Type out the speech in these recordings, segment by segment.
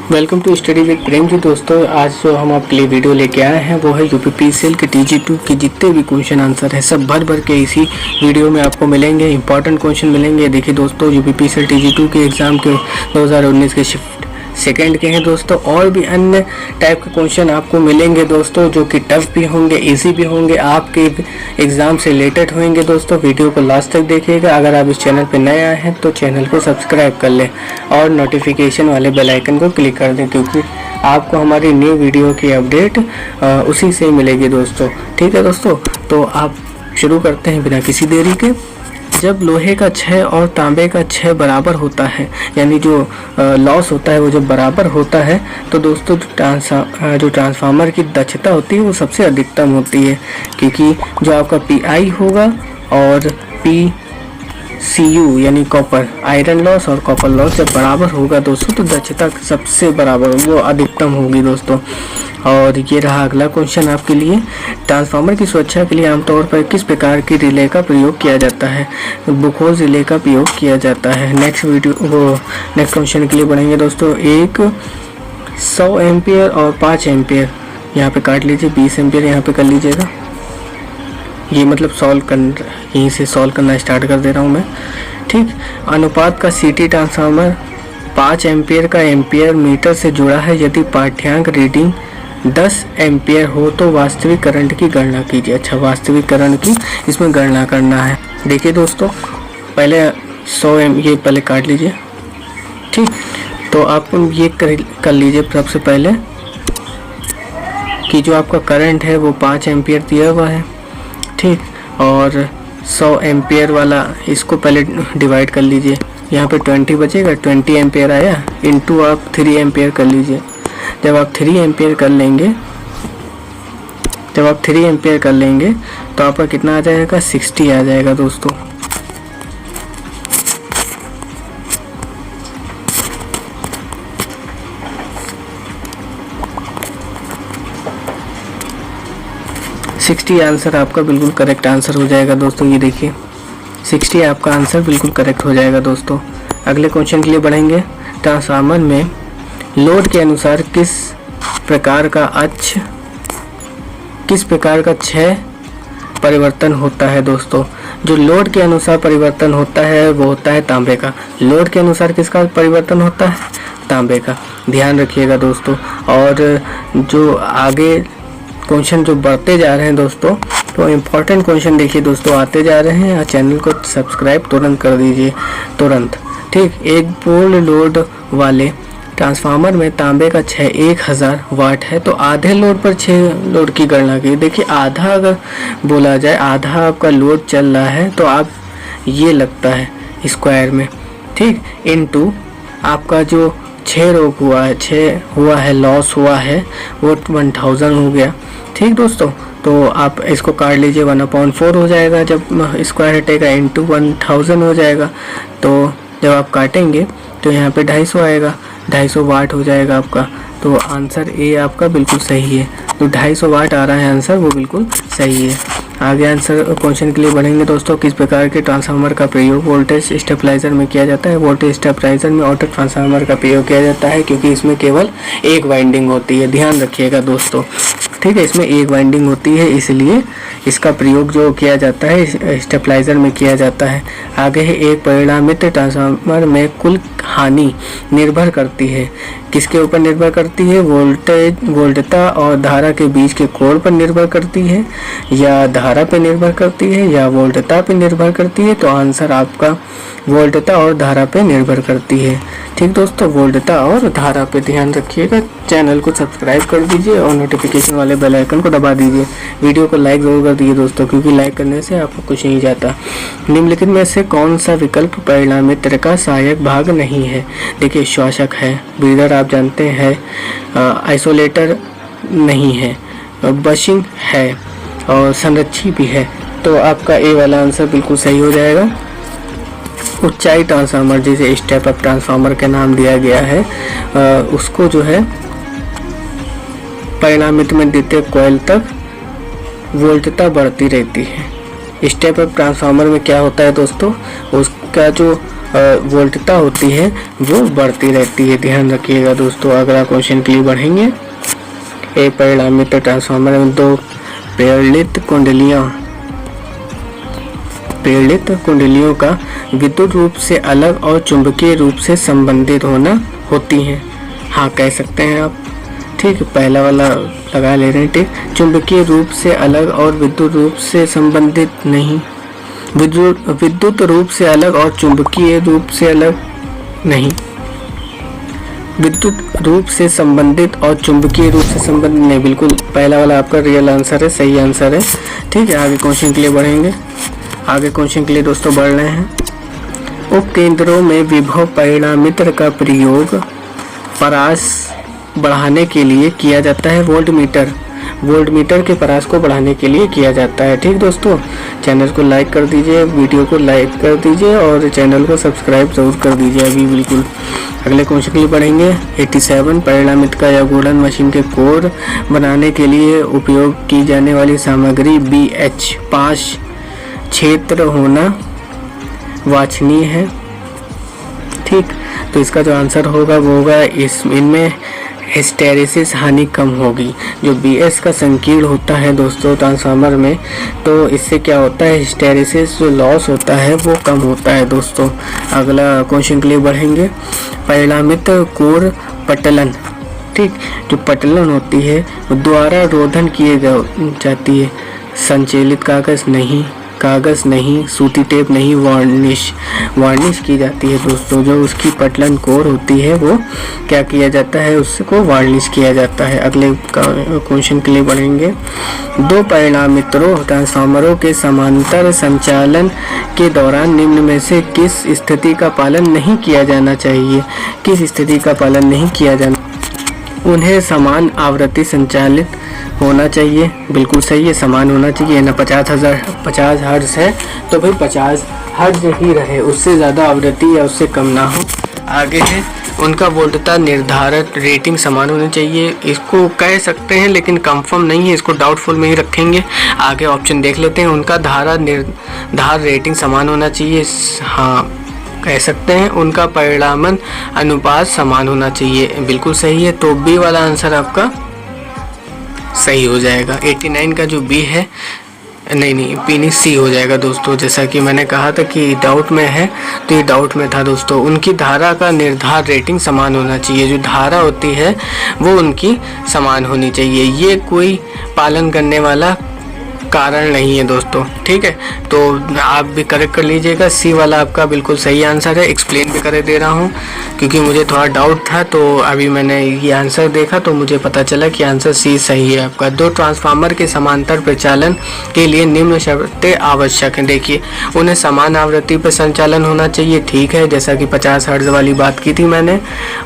Welcome to study with Prem ji. दोस्तों, आज जो हम आपके लिए वीडियो लेके आए हैं वो है यूपीपीसीएल के TG2 के जितने भी क्वेश्चन आंसर है सब भर भर के इसी वीडियो में आपको मिलेंगे। इंपॉर्टेंट क्वेश्चन मिलेंगे। देखिए दोस्तों, यूपीपीसीएल TG2 के एग्ज़ाम के 2019 के शिफ्ट सेकंड के हैं दोस्तों, और भी अन्य टाइप के क्वेश्चन आपको मिलेंगे दोस्तों, जो कि टफ भी होंगे, इजी भी होंगे, आपके एग्ज़ाम से रिलेटेड होंगे दोस्तों। वीडियो को लास्ट तक देखिएगा। अगर आप इस चैनल पर नए आए हैं तो चैनल को सब्सक्राइब कर लें और नोटिफिकेशन वाले बेल आइकन को क्लिक कर दें, क्योंकि आपको हमारी न्यू वीडियो की अपडेट उसी से मिलेगी दोस्तों। ठीक है दोस्तों, तो आप शुरू करते हैं बिना किसी देरी के। जब लोहे का 6 और तांबे का 6 बराबर होता है, यानी जो लॉस होता है वो जब बराबर होता है, तो दोस्तों जो ट्रांसफार्मर की दक्षता होती है वो सबसे अधिकतम होती है, क्योंकि जो आपका PI होगा और PCU यानी कॉपर आयरन लॉस और कॉपर लॉस जब बराबर होगा दोस्तों, तो दक्षता सबसे बराबर वो अधिकतम होगी दोस्तों। और ये रहा अगला क्वेश्चन आपके लिए। ट्रांसफार्मर की सुरक्षा के लिए आमतौर पर किस प्रकार की रिले का प्रयोग किया जाता है? बुकोज रिले का प्रयोग किया जाता है। नेक्स्ट क्वेश्चन के लिए बढ़ेंगे दोस्तों। एक 100 एम्पियर और 5 एम्पियर यहाँ पे काट लीजिए, 20 एम्पियर यहाँ पे कर लीजिएगा। ये मतलब यहीं से सॉल्व करना स्टार्ट कर दे रहा हूँ मैं। ठीक, अनुपात का CT ट्रांसफार्मर 5 एम्पियर का एम्पियर मीटर से जुड़ा है। यदि पाठ्यांक रीडिंग 10 एम्पियर हो तो वास्तविक करंट की गणना कीजिए। अच्छा, वास्तविक करंट की इसमें गणना करना है। देखिए दोस्तों, पहले 100 ये पहले काट लीजिए। ठीक, तो आप ये कर लीजिए सबसे पहले कि जो आपका करंट है वो 5 एम्पियर दिया हुआ है। ठीक, और 100 एम्पियर वाला इसको पहले डिवाइड कर लीजिए। यहाँ पे 20 बचेगा, 20 एम्पियर आया, इंटू आप 3 एम्पियर कर लीजिए। जब आप 3 एम्पियर कर लेंगे तो आपका कितना आ जाएगा? 60 आ जाएगा दोस्तों। $60 आंसर आपका बिल्कुल करेक्ट आंसर हो जाएगा दोस्तों। ये देखिए 60 आपका आंसर बिल्कुल करेक्ट हो जाएगा दोस्तों। अगले क्वेश्चन के लिए बढ़ेंगे। ट्रांसफार्मर में लोड के अनुसार किस प्रकार का 6 परिवर्तन होता है दोस्तों? जो लोड के अनुसार परिवर्तन होता है वो होता है तांबे का। लोड के अनुसार किसका परिवर्तन होता है? तांबे का। ध्यान रखिएगा दोस्तों। और जो आगे क्वेश्चन जो बढ़ते जा रहे हैं दोस्तों, तो इम्पोर्टेंट क्वेश्चन देखिए दोस्तों आते जा रहे हैं। चैनल को सब्सक्राइब तुरंत कर दीजिए, तुरंत। ठीक, एक पूर्ण लोड वाले ट्रांसफार्मर में तांबे का 1000 वाट है, तो आधे लोड पर 6 लोड की गणना की। देखिए आधा अगर बोला जाए, आधा आपका लोड चल रहा है तो आप ये लगता है स्क्वायर में। ठीक, इनटू आपका जो 6 हुआ है लॉस हुआ है वो 1000 हो गया। ठीक दोस्तों, तो आप इसको काट लीजिए, 1/4 हो जाएगा जब स्क्वायर हटेगा, इंटू 1000 हो जाएगा। तो जब आप काटेंगे तो यहाँ पे 250 आएगा, 250 वाट हो जाएगा आपका। तो आंसर ए आपका बिल्कुल सही है। तो 250 वाट आ रहा है आंसर, वो बिल्कुल सही है। आगे आंसर क्वेश्चन के लिए बढ़ेंगे दोस्तों। किस प्रकार के ट्रांसफार्मर का प्रयोग वोल्टेज स्टेबलाइजर में किया जाता है? वोल्टेज स्टेबलाइजर में ऑटो ट्रांसफार्मर का प्रयोग किया जाता है, क्योंकि इसमें केवल एक वाइंडिंग होती है। ध्यान रखिएगा दोस्तों। ठीक है, इसमें एक वाइंडिंग होती है, इसलिए इसका प्रयोग जो किया जाता है स्टेबलाइजर में किया जाता है। आगे है, एक परिणामित ट्रांसफार्मर में कुल हानि निर्भर करती है। किसके ऊपर निर्भर करती है? वोल्टता और धारा के बीच के कोण पर निर्भर करती है, या धारा पे निर्भर करती है, या वोल्टता पे निर्भर करती है। तो आंसर आपका वोल्टता और धारा पे निर्भर करती है। ठीक दोस्तों, वोल्टता और धारा पे ध्यान रखिएगा। चैनल को सब्सक्राइब कर दीजिए और नोटिफिकेशन वाले बेल आइकन को दबा दीजिए। वीडियो को लाइक ज़रूर कर दीजिए दोस्तों, क्योंकि लाइक करने से आपको कुछ नहीं जाता। निम्नलिखित में से कौन सा विकल्प परिणामित्र का सहायक भाग नहीं है? देखिए, श्वासक है, ब्रीदर आप जानते हैं, आइसोलेटर नहीं है, बशिंग है और संरक्षी भी है। तो आपका ए वाला आंसर बिल्कुल सही हो जाएगा। ऊंचाई ट्रांसफार्मर, जिसे स्टेप अप ट्रांसफार्मर का नाम दिया गया है, उसको जो है परिणामित में द्वितीय कॉइल तक वोल्टता बढ़ती रहती है। स्टेप अप ट्रांसफार्मर में क्या होता है दोस्तों, उसका जो वोल्टता होती है वो बढ़ती रहती है। ध्यान रखिएगा दोस्तों। अगला क्वेश्चन के लिए बढ़ेंगे। एक परिणामित ट्रांसफार्मर में दो प्रेरित कुंडलियों का विद्युत रूप से अलग और चुंबकीय रूप से संबंधित होती हैं। हाँ, कह सकते हैं आप। ठीक, पहला वाला लगा ले रहे हैं। ठीक, चुंबकीय रूप से अलग और विद्युत रूप से संबंधित नहीं। विद्युत रूप से अलग और चुंबकीय रूप से अलग नहीं। विद्युत रूप से संबंधित और चुंबकीय रूप से संबंधित नहीं। बिल्कुल पहला वाला आपका रियल आंसर है, सही आंसर है। ठीक है, आगे क्वेश्चन के लिए बढ़ेंगे। आगे क्वेश्चन के लिए दोस्तों बढ़ रहे हैं। उपकेंद्रों में विभव परिणामित्र का प्रयोग परास बढ़ाने के लिए किया जाता है। वोल्टमीटर के परास को बढ़ाने के लिए किया जाता है। ठीक दोस्तों, चैनल को लाइक कर दीजिए, वीडियो को लाइक कर दीजिए और चैनल को सब्सक्राइब जरूर कर दीजिए अभी। बिल्कुल अगले क्वेश्चन के लिए बढ़ेंगे। 87 परिणामित का या गुणन मशीन के कोर बनाने के लिए उपयोग की जाने वाली सामग्री BH5 क्षेत्र होना वांछनीय है। ठीक, तो इसका जो आंसर होगा वो होगा इनमें हिस्टैरिसीस हानि कम होगी। जो BS का संकीर्ण होता है दोस्तों ट्रांसफार्मर में, तो इससे क्या होता है, हिस्टैरिसीस जो लॉस होता है वो कम होता है दोस्तों। अगला क्वेश्चन के लिए बढ़ेंगे। परिणामित कोर पटलन। ठीक, जो पटलन होती है वो द्वारा रोधन किए जाती है। संचलित कागज नहीं, सूती टेप नहीं, वार्निश की जाती है दोस्तों। जो उसकी पटलन कोर होती है वो क्या किया जाता है, उसको वार्निश किया जाता है। अगले क्वेश्चन के लिए बढ़ेंगे। दो परिणामित्रों ट्रांसफार्मरों के समांतर संचालन के दौरान निम्न में से किस स्थिति का पालन नहीं किया जाना चाहिए? किस स्थिति का पालन नहीं किया जाना? उन्हें समान आवृत्ति संचालित होना चाहिए। बिल्कुल सही है, समान होना चाहिए ना। 50 हर्ट्ज है तो भाई 50 हर्ट्ज ही रहे, उससे ज़्यादा आवृत्ति या उससे कम ना हो। आगे है उनका वोल्टता निर्धारित रेटिंग समान होनी चाहिए। इसको कह सकते हैं लेकिन कंफर्म नहीं है, इसको डाउटफुल में ही रखेंगे। आगे ऑप्शन देख लेते हैं। उनका धार रेटिंग समान होना चाहिए। हाँ, कह सकते हैं। उनका परिणामन अनुपात समान होना चाहिए। बिल्कुल सही है, तो बी वाला आंसर आपका सही हो जाएगा। 89 का जो बी है, नहीं पी नहीं, सी हो जाएगा दोस्तों। जैसा कि मैंने कहा था कि डाउट में है, तो ये डाउट में था दोस्तों। उनकी धारा का निर्धार रेटिंग समान होना चाहिए। जो धारा होती है वो उनकी समान होनी चाहिए। ये कोई पालन करने वाला कारण नहीं है दोस्तों। ठीक है, तो आप भी करेक्ट कर लीजिएगा। सी वाला आपका बिल्कुल सही आंसर है। एक्सप्लेन भी कर दे रहा हूँ क्योंकि मुझे थोड़ा डाउट था, तो अभी मैंने ये आंसर देखा तो मुझे पता चला कि आंसर सी सही है आपका। दो ट्रांसफार्मर के समांतर प्रचालन के लिए निम्न शर्तें आवश्यक हैं। देखिए, उन्हें समान आवृत्ति पर संचालन होना चाहिए। ठीक है, जैसा कि 50 हर्ट्ज वाली बात की थी मैंने।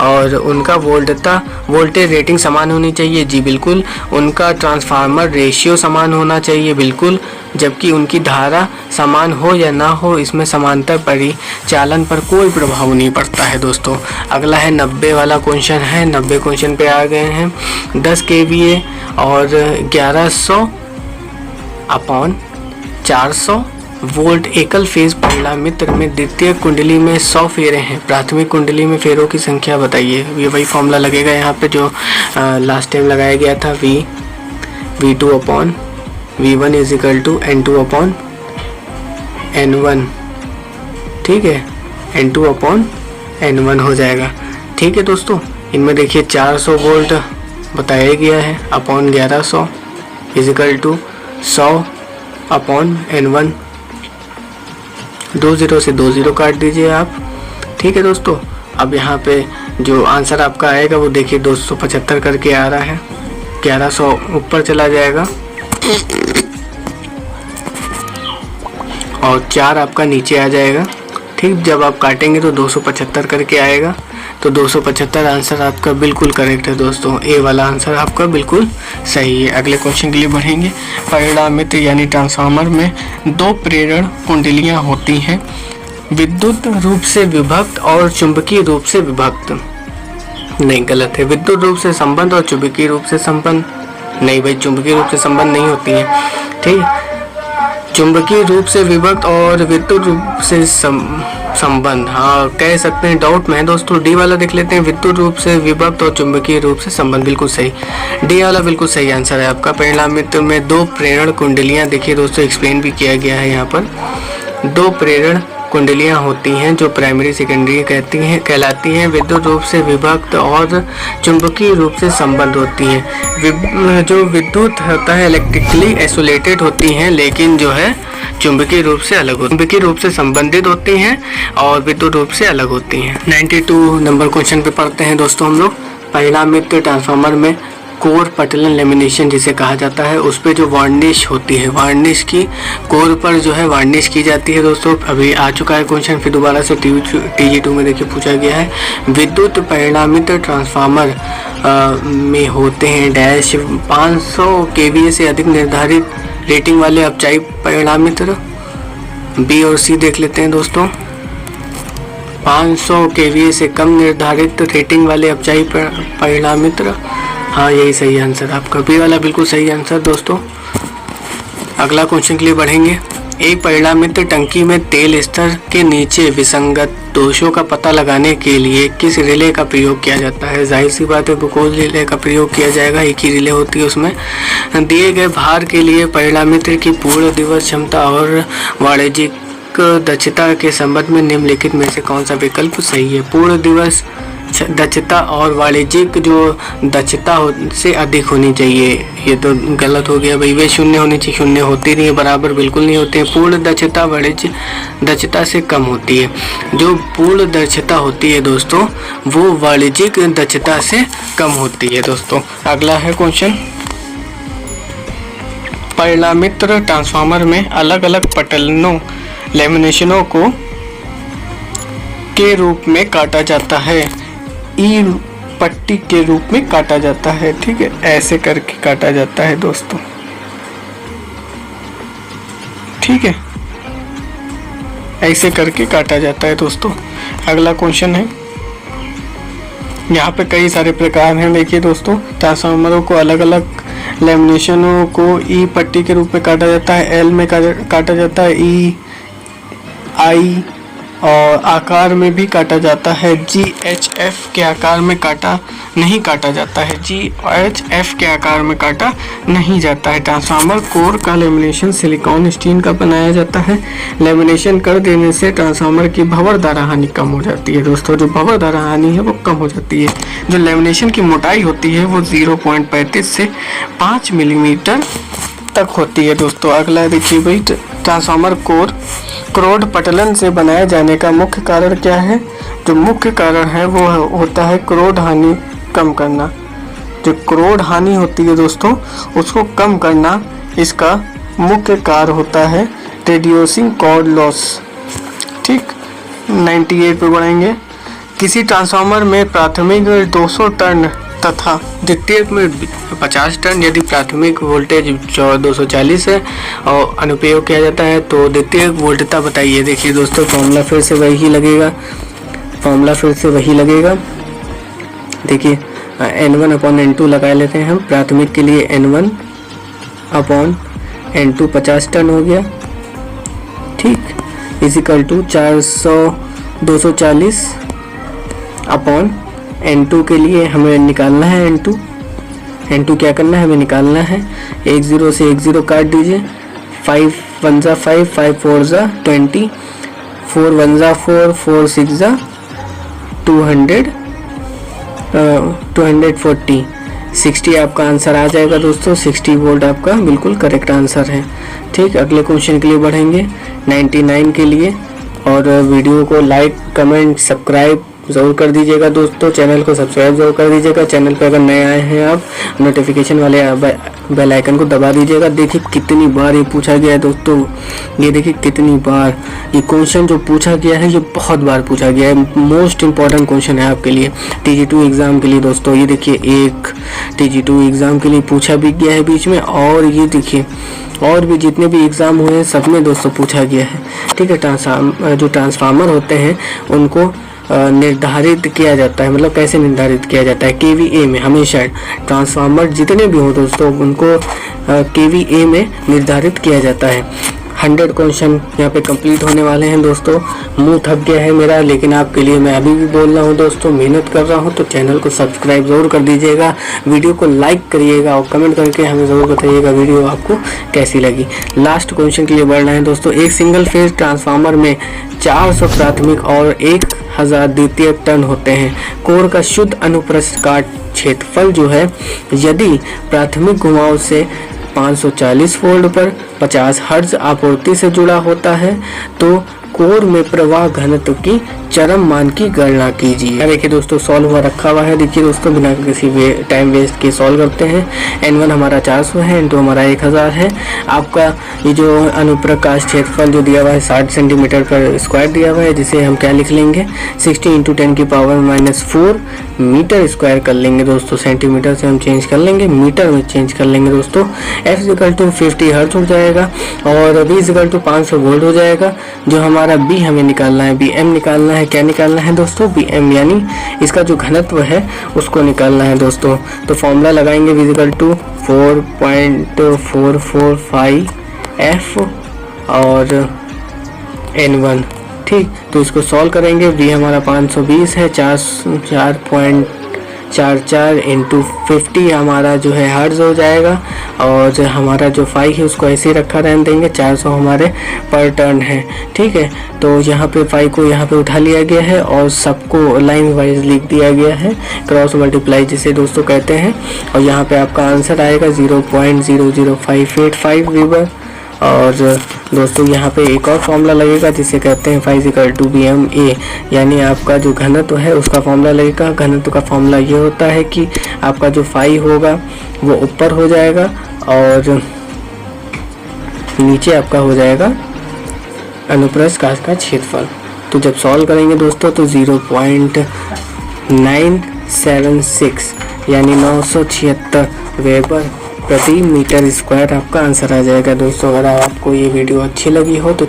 और उनका वोल्टेज रेटिंग समान होनी चाहिए। जी बिल्कुल। उनका ट्रांसफार्मर रेशियो समान होना चाहिए। बिल्कुल। जबकि उनकी धारा समान हो या ना हो, इसमें समांतर परिचालन पर कोई प्रभाव नहीं पड़ता है दोस्तों। अगला है 90 वाला क्वेश्चन है। 90 क्वेश्चन पे आ गए हैं। 10 kVA और 1100/400 वोल्ट एकल फेज परिणामित्र में द्वितीय कुंडली में 100 फेरे हैं। प्राथमिक कुंडली में फेरों की संख्या बताइए। ये वही फॉर्मूला लगेगा यहाँ पे जो लास्ट टाइम लगाया गया था। V1 is equal to N2/N1। ठीक है, N2/N1 हो जाएगा। ठीक है दोस्तों, इनमें देखिए 400 वोल्ट बताया गया है upon 1100 is equal to 100/N1। 20 से 20 काट दीजिए आप। ठीक है दोस्तों, अब यहाँ पे जो आंसर आपका आएगा वो देखिए 275 करके आ रहा है। 1100 ऊपर चला जाएगा और 4 आपका नीचे आ जाएगा। ठीक, जब आप काटेंगे तो 275 करके आएगा। तो 275 आंसर आपका बिल्कुल करेक्ट है दोस्तों। ए वाला आंसर आपका बिल्कुल सही है। अगले क्वेश्चन के लिए बढ़ेंगे। परिणामित्र यानी ट्रांसफार्मर में 2 प्रेरण कुंडलियां होती हैं, विद्युत रूप से विभक्त और चुंबकीय रूप से विभक्त। नहीं, गलत है। विद्युत रूप से संबंध और चुंबकीय रूप से संबंध नहीं भाई, चुंबकीय रूप से संबंध नहीं होती है। ठीक, चुंबकीय रूप से विभक्त और विद्युत रूप से संबंध, हाँ कह सकते हैं, डाउट में है दोस्तों। डी वाला देख लेते हैं, विद्युत रूप से विभक्त और चुंबकीय रूप से संबंध, बिल्कुल सही, डी वाला बिल्कुल सही आंसर है आपका। परिणामित्र में दो प्रेरण कुंडलियां, देखिए दोस्तों एक्सप्लेन भी किया गया है यहाँ पर, दो प्रेरण कुंडलियां होती हैं जो प्राइमरी सेकेंडरी कहलाती हैं, विद्युत रूप से विभक्त और चुंबकीय रूप से संबंध होती हैं। जो विद्युत होता है इलेक्ट्रिकली आइसोलेटेड होती हैं, लेकिन जो है चुंबकीय रूप से अलग होती, चुंबकीय रूप से संबंधित होती हैं और विद्युत रूप से अलग होती हैं। 92 नंबर क्वेश्चन पे पढ़ते हैं दोस्तों हम लोग। परिणामित्र ट्रांसफार्मर में कोर पटलन लेमिनेशन जिसे कहा जाता है, उस पे जो वार्निश होती है, वार्निश की कोर पर जो है वार्निश की जाती है दोस्तों। अभी आ चुका है क्वेश्चन, फिर दोबारा से TG2 में देखिए पूछा गया है। विद्युत परिणामित्र ट्रांसफार्मर में होते हैं डैश 500 kVA से अधिक निर्धारित रेटिंग वाले अपचायी परिणामित्र। बी और सी देख लेते हैं दोस्तों। 500 kVA से कम निर्धारित रेटिंग वाले अपचायी परिणामित्र, हाँ यही सही आंसर आपका, बी वाला बिल्कुल सही आंसर दोस्तों। अगला क्वेश्चन के लिए बढ़ेंगे। एक परिणामित्र टंकी में तेल स्तर के नीचे विसंगत दोषों का पता लगाने के लिए किस रिले का प्रयोग किया जाता है? जाहिर सी बात है ग्लूकोज रिले का प्रयोग किया जाएगा, एक ही रिले होती है उसमें। दिए गए भार के लिए परिणामित्र की पूर्ण दिवस क्षमता और वाणिज्यिक दक्षता के संबंध में निम्नलिखित में से कौन सा विकल्प सही है? पूर्ण दिवस दक्षता और वाणिज्यिक जो दक्षता से अधिक होनी चाहिए, ये तो गलत हो गया भाई, वे शून्य होनी चाहिए, शून्य होती नहीं है, बराबर बिल्कुल नहीं होते हैं। पूर्ण दक्षता वाणिज्यिक दक्षता से कम होती है। जो पूर्ण दक्षता होती है दोस्तों वो वाणिज्यिक दक्षता से कम होती है दोस्तों। अगला है क्वेश्चन। परिणामित्र ट्रांसफार्मर में अलग अलग पटलनों लेमिनेशनों को के रूप में काटा जाता है, ई पट्टी के रूप में काटा जाता है, ठीक है, ऐसे करके काटा जाता है दोस्तों, ठीक है, ऐसे करके काटा जाता है दोस्तों। अगला क्वेश्चन है, यहाँ पे कई सारे प्रकार हैं, देखिए दोस्तों। ट्रांसफार्मरों को अलग अलग लेमिनेशनों को ई पट्टी के रूप में काटा जाता है, एल में काटा जाता है, ई आई और आकार में भी काटा जाता है, GHF के आकार में नहीं काटा जाता है, GHF के आकार में काटा नहीं जाता है। ट्रांसफार्मर कोर का लेमिनेशन सिलिकॉन स्टील का बनाया जाता है। लेमिनेशन कर देने से ट्रांसफार्मर की भंवर धारा हानि कम हो जाती है दोस्तों, जो भंवर धारा हानि है वो कम हो जाती है। जो लेमिनेशन की मोटाई होती है वो 0.35 से 5 मिलीमीटर तक होती है दोस्तों। अगला देखिए भाई, ट्रांसफार्मर कोर क्रोड पटलन से बनाए जाने का मुख्य कारण क्या है? जो मुख्य कारण है वो होता है क्रोड हानि कम करना। जो क्रोड हानि होती है दोस्तों उसको कम करना इसका मुख्य कार्य होता है, रिड्यूसिंग कोर लॉस, ठीक। 98 पे बढ़ेंगे। किसी ट्रांसफार्मर में प्राथमिक 200 टन तथा द्वितीयक में 50 टन यदि प्राथमिक वोल्टेज 240 है और अनुप्रयोग किया जाता है तो द्वितीयक वोल्टता बताइए। देखिए दोस्तों फॉर्मूला फिर से वही लगेगा, देखिए N1/N2 लगा लेते हैं हम। प्राथमिक के लिए N1/N2 50 टन हो गया, ठीक, इजिकल टू 240 अपॉन N2 के लिए हमें निकालना है, N2 क्या करना है, हमें निकालना है। 1 0 से 1 0 काट दीजिए, 5 1 जा 5, 5 4 जा 20, 4 1 जा 4, 4 6 जा 240, 60 आपका आंसर आ जाएगा दोस्तों। 60 वोल्ट आपका बिल्कुल करेक्ट आंसर है, ठीक। अगले क्वेश्चन के लिए बढ़ेंगे 99 के लिए, और वीडियो को लाइक कमेंट सब्सक्राइब ज़रूर कर दीजिएगा दोस्तों। चैनल को सब्सक्राइब जरूर कर दीजिएगा। चैनल पर अगर नए आए हैं आप नोटिफिकेशन वाले बेल आइकन को दबा दीजिएगा। देखिए कितनी बार ये पूछा गया है दोस्तों, ये देखिए कितनी बार ये क्वेश्चन जो पूछा गया है, ये बहुत बार पूछा गया है। मोस्ट इम्पॉर्टेंट क्वेश्चन है आपके लिए TG2 एग्ज़ाम के लिए दोस्तों। ये देखिए एक TG2 एग्ज़ाम के लिए पूछा भी गया है बीच में, और ये देखिए और भी जितने भी एग्ज़ाम हुए हैं सब में दोस्तों पूछा गया है, ठीक है। जो ट्रांसफार्मर होते हैं उनको निर्धारित किया जाता है, मतलब कैसे निर्धारित किया जाता है, KVA में। हमेशा ट्रांसफार्मर जितने भी हो दोस्तों उनको KVA में निर्धारित किया जाता है। 100 क्वेश्चन यहाँ पे कंप्लीट होने वाले हैं दोस्तों। मुंह थक गया है मेरा, लेकिन आपके लिए मैं अभी भी बोल रहा हूँ दोस्तों, मेहनत कर रहा हूँ। तो चैनल को सब्सक्राइब ज़रूर कर दीजिएगा, वीडियो को लाइक करिएगा और कमेंट करके हमें ज़रूर बताइएगा वीडियो आपको कैसी लगी। लास्ट क्वेश्चन के लिए बढ़ना है दोस्तों। एक सिंगल फेज ट्रांसफार्मर में 400 प्राथमिक और 1000 द्वितीयक टर्न होते हैं। कोर का शुद्ध अनुप्रस्थ काट क्षेत्रफल जो है, यदि प्राथमिक घुमाव से 540 वोल्ट पर 50 हर्ट्ज आपूर्ति से जुड़ा होता है, तो कोर में प्रवाह घनत्व की चरम मान की गणना कीजिए। देखिए दोस्तों, सॉल्व हुआ रखा हुआ है। देखिए दोस्तों, बिना किसी टाइम वेस्ट के सॉल्व करते हैं। N1 हमारा 400 है, N2 हमारा 1000 है। आपका ये जो अनुप्रकाश क्षेत्रफल जो दिया हुआ है 60 सेंटीमीटर पर स्क्वायर दिया हुआ है, जिसे हम क्या लिख लेंगे 60 × 10⁻⁴ मीटर स्क्वायर कर लेंगे दोस्तों। सेंटीमीटर से हम चेंज कर लेंगे, मीटर में चेंज कर लेंगे दोस्तों। F = 50 हर्ट्ज हो जाएगा और B = 500 वोल्ट हो जाएगा। जो हमारा B हमें निकालना है, BM निकालना है। क्या निकालना है दोस्तों? BM, यानी इसका जो घनत्व है उसको निकालना है दोस्तों। तो फॉर्मूला लगाएंगे V = 4.445 F और N1, ठीक। तो इसको सॉल्व करेंगे। V हमारा 520 है, 4.44 × 50 हमारा जो है हर्ट्ज हो जाएगा। और हमारा जो फाई है उसको ऐसे ही रखा रहने देंगे, 400 हमारे पर टर्न है, ठीक है। तो यहाँ पे फाई को यहाँ पे उठा लिया गया है और सबको लाइन वाइज लिख दिया गया है, क्रॉस मल्टीप्लाई जिसे दोस्तों कहते हैं। और यहाँ पे आपका आंसर आएगा 0.00585 वीबर। और दोस्तों यहाँ पे एक और फॉर्मूला लगेगा जिसे कहते हैं फाई = BMA, यानी आपका जो घनत्व है उसका फॉर्मूला लगेगा। घनत्व का फॉर्मूला ये होता है कि आपका जो फाई होगा वो ऊपर हो जाएगा और नीचे आपका हो जाएगा अनुप्रस्थ काट का क्षेत्रफल। तो जब सॉल्व करेंगे दोस्तों तो 0.976 यानी 976 वेबर प्रति मीटर स्क्वायर आपका आंसर आ जाएगा दोस्तों। अगर आपको ये वीडियो अच्छी लगी हो तो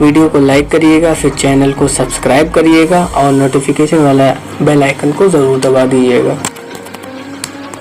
वीडियो को लाइक करिएगा, फिर चैनल को सब्सक्राइब करिएगा और नोटिफिकेशन वाला बेल आइकन को ज़रूर दबा दीजिएगा।